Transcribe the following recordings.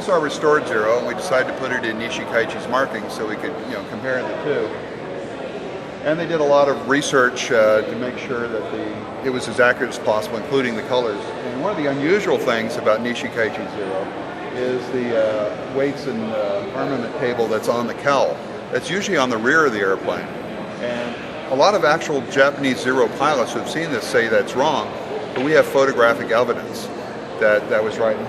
is our restored Zero, and we decided to put it in Nishikaichi's markings so we could, compare the two. And they did a lot of research to make sure that it was as accurate as possible, including the colors. And one of the unusual things about Nishikaichi Zero is the weights and armament table that's on the cowl. That's usually on the rear of the airplane. And a lot of actual Japanese Zero pilots who have seen this say that's wrong, but we have photographic evidence that was right. And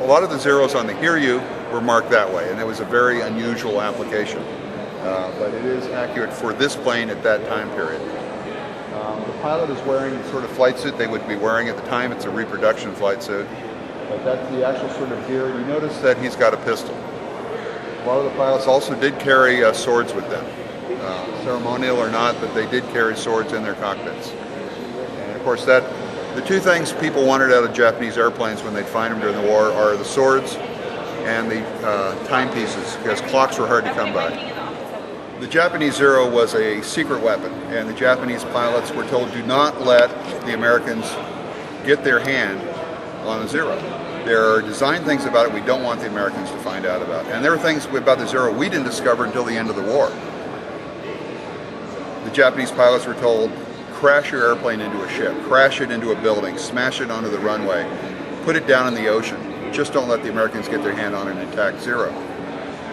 a lot of the Zeros on the Hiryu were marked that way, and it was a very unusual application. But it is accurate for this plane at that time period. The pilot is wearing the sort of flight suit they would be wearing at the time. It's a reproduction flight suit. But that's the actual sort of gear. You notice that he's got a pistol. A lot of the pilots also did carry swords with them. Ceremonial or not, but they did carry swords in their cockpits. And of course the two things people wanted out of Japanese airplanes when they'd find them during the war are the swords and the timepieces, because clocks were hard to come by. The Japanese Zero was a secret weapon, and the Japanese pilots were told, do not let the Americans get their hand on a Zero. There are design things about it we don't want the Americans to find out about. And there are things about the Zero we didn't discover until the end of the war. The Japanese pilots were told, crash your airplane into a ship, crash it into a building, smash it onto the runway, put it down in the ocean. Just don't let the Americans get their hand on an intact Zero.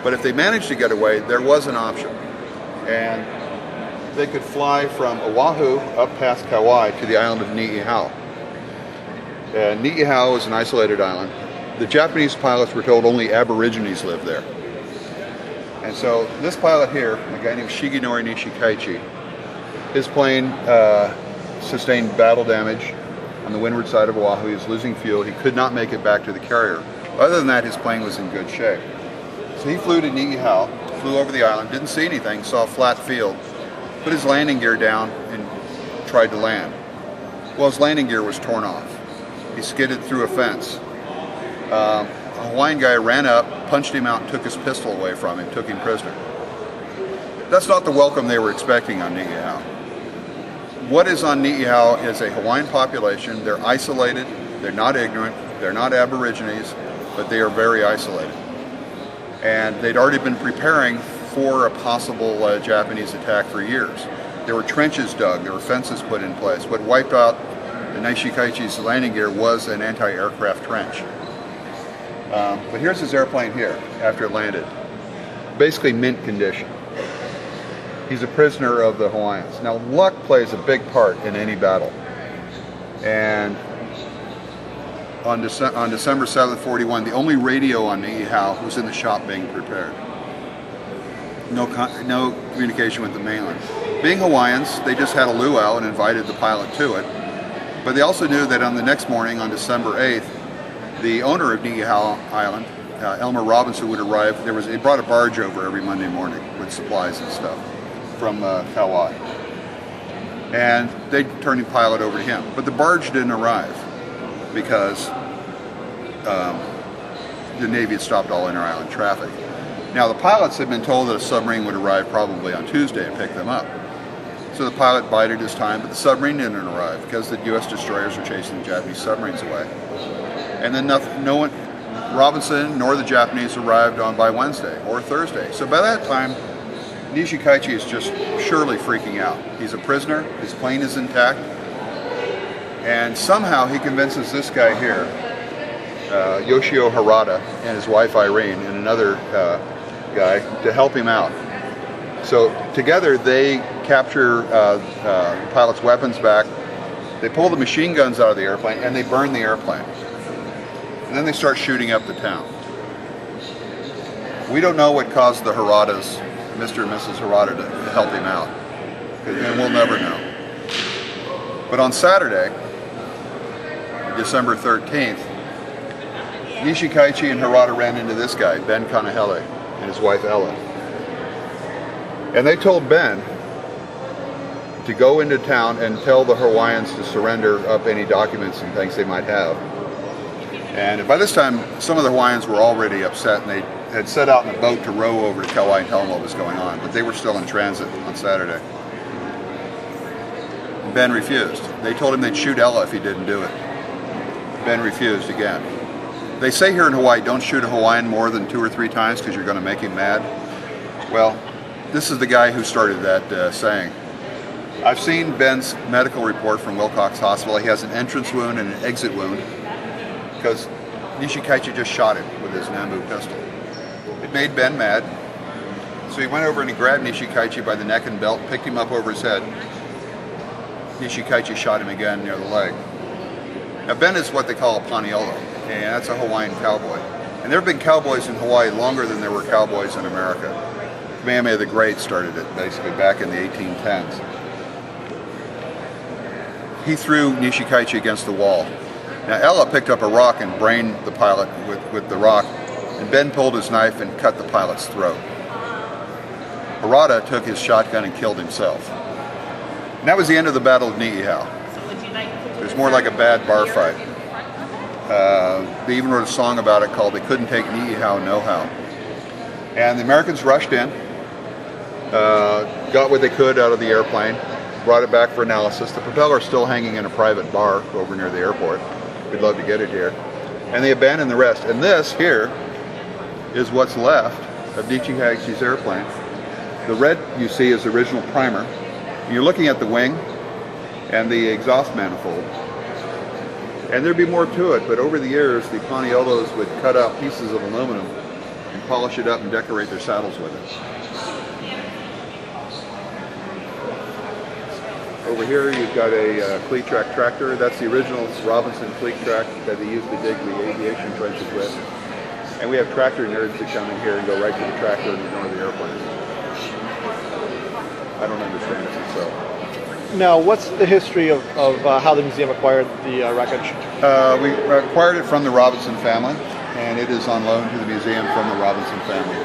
But if they managed to get away, there was an option. And they could fly from Oahu up past Kauai to the island of Niihau. Niihau is an isolated island. The Japanese pilots were told only Aborigines live there. And so this pilot here, a guy named Shigenori Nishikaichi, his plane sustained battle damage on the windward side of Oahu. He was losing fuel. He could not make it back to the carrier. Other than that, his plane was in good shape. So he flew to Niihau, flew over the island, didn't see anything, saw a flat field, put his landing gear down and tried to land. Well, his landing gear was torn off. He skidded through a fence. A Hawaiian guy ran up, punched him out, and took his pistol away from him, took him prisoner. That's not the welcome they were expecting on Niihau. What is on Niihau is a Hawaiian population. They're isolated, they're not ignorant, they're not Aborigines, but they are very isolated. And they'd already been preparing for a possible Japanese attack for years. There were trenches dug, there were fences put in place. What wiped out the Nishikaichi's landing gear was an anti-aircraft trench. But here's his airplane here after it landed. Basically mint condition. He's a prisoner of the Hawaiians. Now luck plays a big part in any battle. And on December 7th, 41, the only radio on Niihau was in the shop being prepared. No communication with the mainland. Being Hawaiians, they just had a luau and invited the pilot to it. But they also knew that on the next morning, on December 8th, the owner of Niihau Island, Elmer Robinson, would arrive. He brought a barge over every Monday morning with supplies and stuff from Kauai. And they'd turn the pilot over to him. But the barge didn't arrive because the Navy had stopped all inter-island traffic. Now the pilots had been told that a submarine would arrive probably on Tuesday and pick them up. So the pilot bided his time, but the submarine didn't arrive because the U.S. destroyers were chasing the Japanese submarines away. And then no one, Robinson nor the Japanese arrived by Wednesday or Thursday. So by that time, Nishikaichi is just surely freaking out. He's a prisoner, his plane is intact, and somehow he convinces this guy here, Yoshio Harada, and his wife Irene, and another guy to help him out. So together they capture the pilot's weapons back, they pull the machine guns out of the airplane, and they burn the airplane. And then they start shooting up the town. We don't know what caused the Haradas, Mr. and Mrs. Harada, to help him out, and we'll never know. But on Saturday, December 13th, Nishikaichi and Harada ran into this guy, Ben Kanahele, and his wife Ella. And they told Ben to go into town and tell the Hawaiians to surrender up any documents and things they might have. And by this time, some of the Hawaiians were already upset, and they had set out in a boat to row over to Kauai and tell them what was going on, but they were still in transit on Saturday. Ben refused. They told him they'd shoot Ella if he didn't do it. Ben refused again. They say here in Hawaii, don't shoot a Hawaiian more than 2 or 3 times because you're going to make him mad. Well, this is the guy who started that saying. I've seen Ben's medical report from Wilcox Hospital. He has an entrance wound and an exit wound because Nishikaichi just shot him with his Nambu pistol. It made Ben mad, so he went over and he grabbed Nishikaichi by the neck and belt, picked him up over his head. Nishikaichi shot him again near the leg. Now Ben is what they call a Paniolo, and that's a Hawaiian cowboy. And there have been cowboys in Hawaii longer than there were cowboys in America. Kamehameha the Great started it basically back in the 1810s. He threw Nishikaichi against the wall. Now Ella picked up a rock and brained the pilot with the rock, and Ben pulled his knife and cut the pilot's throat. Harada took his shotgun and killed himself. And that was the end of the Battle of Niihau. It was more like a bad bar fight. They even wrote a song about it called "They Couldn't Take Niihau No How." And the Americans rushed in, got what they could out of the airplane, brought it back for analysis. The propeller is still hanging in a private bar over near the airport. We'd love to get it here. And they abandoned the rest. And this here is what's left of Nishikaichi's airplane. The red you see is the original primer. You're looking at the wing and the exhaust manifold. And there'd be more to it, but over the years, the Paniolos would cut out pieces of aluminum and polish it up and decorate their saddles with it. Over here you've got a cleat track tractor. That's the original Robinson cleat track that they used to dig the aviation trenches with. And we have tractor nerds that come in here and go right to the tractor and ignore the airplanes. I don't understand it, so. Now, what's the history of how the museum acquired the wreckage? We acquired it from the Robinson family, and it is on loan to the museum from the Robinson family.